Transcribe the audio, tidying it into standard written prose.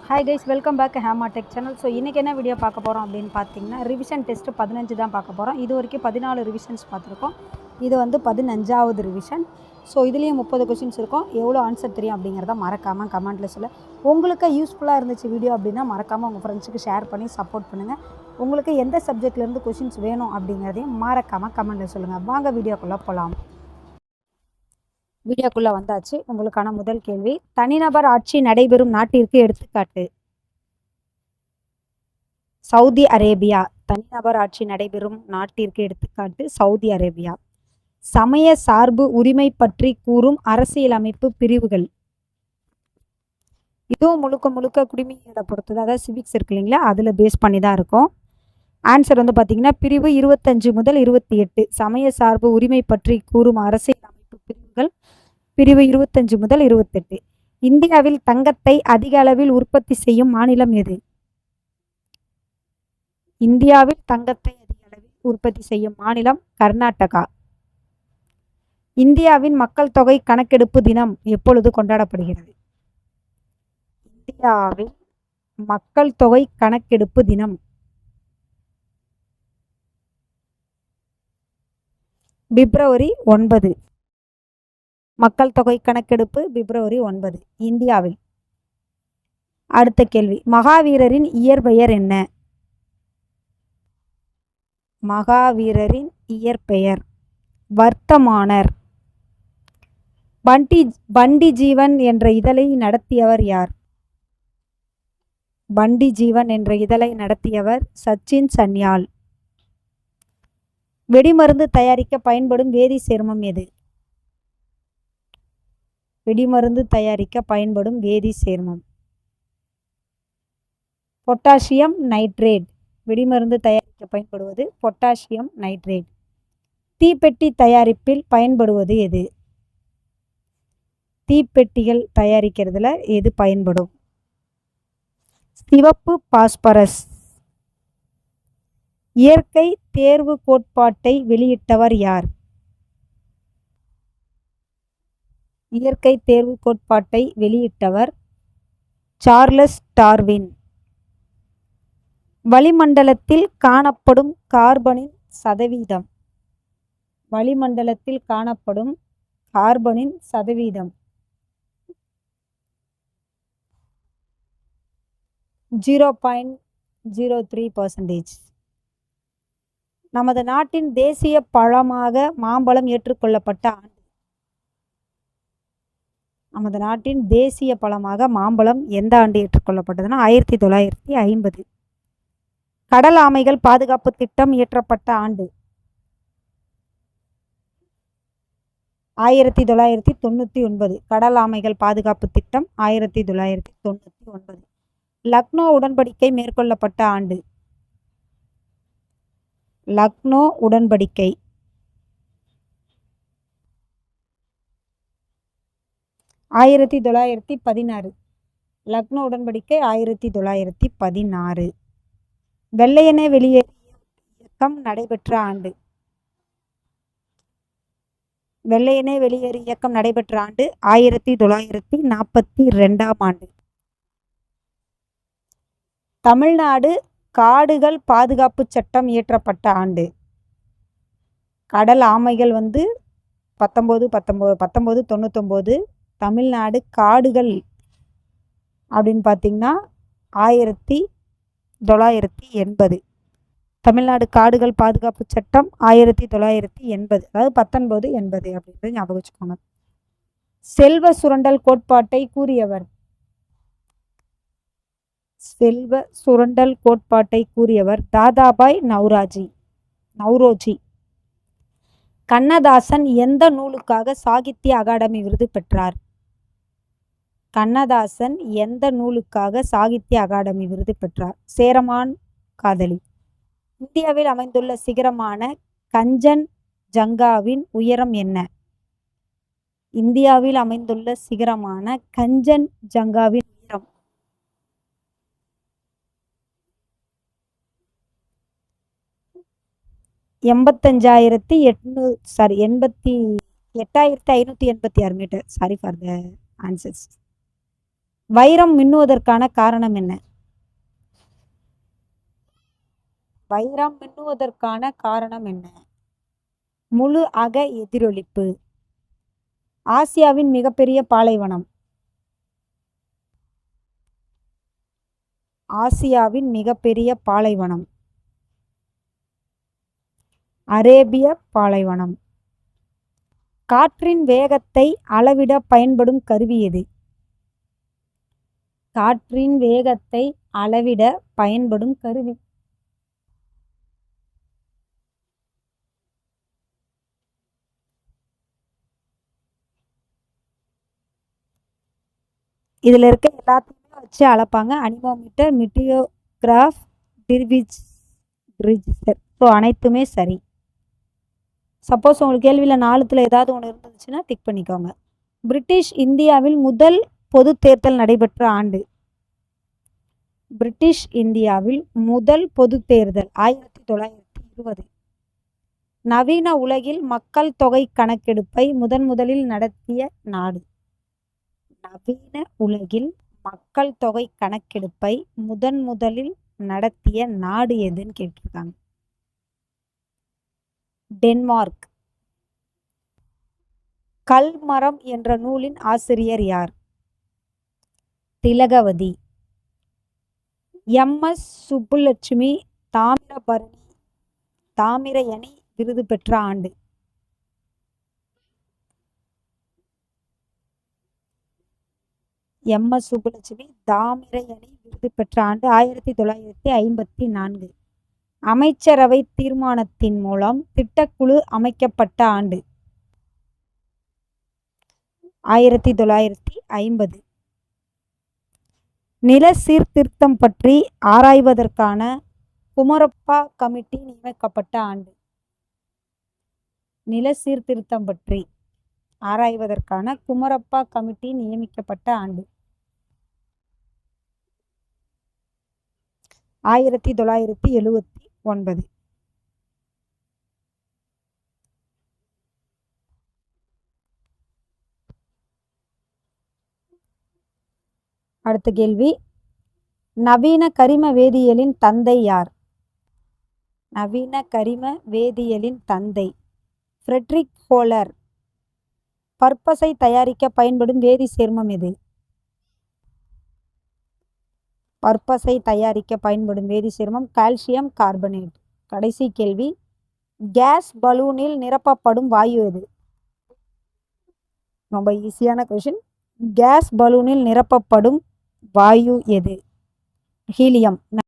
Hi guys, welcome back Hema tech channel. So இன்றைக்கி என்ன video பார்க்க போகிறோம் அப்படின்னு பார்த்தீங்கன்னா, ரிவிஷன் டெஸ்ட்டு 15 தான் பார்க்க போகிறோம். இது வரைக்கும் 14 ரிவிஷன்ஸ் பார்த்துருக்கோம். இது வந்து 15வது ரிவிஷன். ஸோ இதுலேயும் 30 கொஷின்ஸ் இருக்கும். எவ்வளோ ஆன்சர் தெரியும் அப்படிங்கிறத மறக்காமல் கமெண்ட்டில் சொல்ல. உங்களுக்கு யூஸ்ஃபுல்லாக இருந்துச்சு வீடியோ அப்படின்னா மறக்காமல் உங்கள் ஃப்ரெண்ட்ஸுக்கு ஷேர் பண்ணி சப்போர்ட் பண்ணுங்கள். உங்களுக்கு எந்த சப்ஜெக்ட்லேருந்து கொஷின்ஸ் வேணும் அப்படிங்கிறதையும் மறக்காமல் கமெண்ட்டில் சொல்லுங்கள். வாங்க வீடியோக்குள்ளே போகலாம். வீடியோக்குள்ளே வந்தாச்சு. உங்களுக்கான முதல் கேள்வி, தனிநபர் ஆட்சி நடைபெறும் நாட்டிற்கு எடுத்துக்காட்டு. Saudi Arabia. தனிநபர் ஆட்சி நடைபெறும் நாட்டிற்கு எடுத்துக்காட்டு சவுதி அரேபியா. சமய சார்பு உரிமை பற்றி கூறும் அரசியலமைப்பு பிரிவுகள். இதுவும் முழுக்க முழுக்க குடிமையோட பொறுத்தது, அதாவது சிவிக்ஸ் இருக்கு இல்லைங்களா, அதில் பேஸ் பண்ணி தான் இருக்கும். ஆன்சர் வந்து பார்த்தீங்கன்னா பிரிவு 25 முதல் 28. சமய சார்பு உரிமை பற்றி கூறும் அரசியலமைப்பு பிரிவுகள் பிரிவு 25 முதல் 28. இந்தியாவில் தங்கத்தை அதிக அளவில் உற்பத்தி செய்யும் மாநிலம் எது? இந்தியாவில் தங்கத்தை அதிக அளவில் உற்பத்தி செய்யும் மாநிலம் கர்நாடகா. இந்தியாவின் மக்கள் தொகை கணக்கெடுப்பு தினம் எப்பொழுது கொண்டாடப்படுகிறது? இந்தியாவில் மக்கள் தொகை கணக்கெடுப்பு தினம் பிப்ரவரி 9. மக்கள் தொகை கணக்கெடுப்பு பிப்ரவரி 9 இந்தியாவில். அடுத்த கேள்வி, மகாவீரரின் இயற்பெயர் என்ன? மகாவீரரின் இயற்பெயர் வர்த்தமானர். பண்டி ஜீவன் என்ற இதழை நடத்தியவர் யார்? பண்டி ஜீவன் என்ற இதழை நடத்தியவர் சச்சின் சன்யால். வெடிமருந்து தயாரிக்க பயன்படும் வேதி சேர்மம் எது? வெடிமருந்து தயாரிக்க பயன்படும் வேதி சேர்மம் பொட்டாசியம் நைட்ரேட். வெடிமருந்து தயாரிக்க பயன்படுவது பொட்டாசியம் நைட்ரேட். தீப்பெட்டி தயாரிப்பில் பயன்படுவது எது? தீப்பெட்டிகள் தயாரிக்கிறதுல எது பயன்படும்? சிவப்பு பாஸ்பரஸ். இயற்கை தேர்வு கோட்பாட்டை வெளியிட்டவர் யார்? இயற்கை தேர்வு கோட்பாட்டை வெளியிட்டவர் சார்லஸ் டார்வின். வளிமண்டலத்தில் காணப்படும் கார்பனின் சதவீதம். வளிமண்டலத்தில் காணப்படும் கார்பனின் சதவீதம் 0.03%. நமது நாட்டின் தேசிய பழமாக மாம்பழம் ஏற்றுக்கொள்ளப்பட்ட ஆண்டு. நமது நாட்டின் தேசிய பழமாக மாம்பழம் எந்த ஆண்டு ஏற்றுக்கொள்ளப்பட்டதுன்னா 1950. கடல் ஆமைகள் பாதுகாப்பு திட்டம் இயற்றப்பட்ட ஆண்டு 1999. கடல் ஆமைகள் பாதுகாப்பு திட்டம் 1999. லக்னோ உடன்படிக்கை மேற்கொள்ளப்பட்ட ஆண்டு. லக்னோ உடன்படிக்கை 1916. லக்னோ உடன்படிக்கை 1916. வெள்ளையனே வெளியேறு இயக்கம் நடைபெற்ற ஆண்டு. வெள்ளையனே வெளியேறு இயக்கம் நடைபெற்ற ஆண்டு 1942ஆம் ஆண்டு. தமிழ்நாடு காடுகள் பாதுகாப்பு சட்டம் இயற்றப்பட்ட ஆண்டு. கடல் ஆமைகள் வந்து 1999. தமிழ்நாடு காடுகள் அப்படின்னு பார்த்தீங்கன்னா 1980. தமிழ்நாடு காடுகள் பாதுகாப்பு சட்டம் 1980, அதாவது 1980 அப்படின்றது ஞாபகம் வச்சுக்கோங்க. செல்வ சுரண்டல் கோட்பாட்டை கூறியவர். செல்வ சுரண்டல் கோட்பாட்டை கூறியவர் தாதாபாய் நவ்ரோஜி. கண்ணதாசன் எந்த நூலுக்காக சாகித்ய அகாடமி விருது பெற்றார்? கண்ணதாசன் எந்த நூலுக்காக சாகித்ய அகாடமி விருது பெற்றார்? சேரமான் காதலி. இந்தியாவில் அமைந்துள்ள சிகரமான கஞ்சன் ஜங்காவின் உயரம் என்ன? இந்தியாவில் அமைந்துள்ள சிகரமான கஞ்சன் ஜங்காவின் உயரம் 88,586 metre. Sorry for the answers. வைரம் மின்னுவதற்கான காரணம் என்ன? வைரம் மின்னுவதற்கான காரணம் என்ன? முழு அக எதிரொலிப்பு. ஆசியாவின் மிகப்பெரிய பாலைவனம். ஆசியாவின் மிகப்பெரிய பாலைவனம் அரேபிய பாலைவனம். காற்றின் வேகத்தை அளவிட பயன்படும் கருவி எது? காற்றின் வேகத்தை அளவிட பயன்படும் கருவி. இதில் இருக்க எல்லாத்தையுமே வச்சு அளப்பாங்க. Anemometer, meteorograph, register. ஸோ அனைத்துமே சரி. சப்போஸ் உங்களுக்கு கேள்வியில் 4ல் ஏதாவது ஒன்று இருந்துச்சுன்னா டிக் பண்ணிக்கோங்க. பிரிட்டிஷ் இந்தியாவில் முதல் பொது தேர்தல் நடைபெற்ற ஆண்டு. பிரிட்டிஷ் இந்தியாவில் முதல் பொது தேர்தல் 1920. நவீன உலகில் மக்கள் தொகை கணக்கெடுப்பை முதலில் நடத்திய நாடு. நவீன உலகில் மக்கள் தொகை கணக்கெடுப்பை முதலில் நடத்திய நாடு எதுன்னு கேட்டிருக்காங்க. டென்மார்க். கல்மரம் என்ற நூலின் ஆசிரியர் யார்? திலகவதி. எம்.எஸ். சுப்புலட்சுமி தாமிரயணி விருது பெற்ற ஆண்டு. எம்.எஸ். சுப்புலட்சுமி தாமிரயணி விருது பெற்ற ஆண்டு 1954. அமைச்சரவை தீர்மானத்தின் மூலம் திட்டக்குழு அமைக்கப்பட்ட ஆண்டு. 1950. நில சீர்திருத்தம் பற்றி ஆராய்வதற்கான குமரப்பா கமிட்டி நியமிக்கப்பட்ட ஆண்டு. நில சீர்திருத்தம் பற்றி ஆராய்வதற்கான குமரப்பா கமிட்டி நியமிக்கப்பட்ட ஆண்டு. 1979. அடுத்த கேள்வி. நவீன கரிம வேதியியலின் தந்தை யார்? நவீன கரிம வேதியியலின் தந்தை ஃப்ரெட்ரிக் ஹோலர். பற்பசை தயாரிக்க பயன்படும் வேதி சேர்மம் எது? பற்பசை தயாரிக்க பயன்படும் வேதி சேர்மம் கால்சியம் கார்பனேட். கடைசி கேள்வி. கேஸ் பலூனில் நிரப்பப்படும் வாயு எது? ரொம்ப ஈஸியான கொஷின். கேஸ் பலூனில் நிரப்பப்படும் வாயு எது? ஹீலியம்.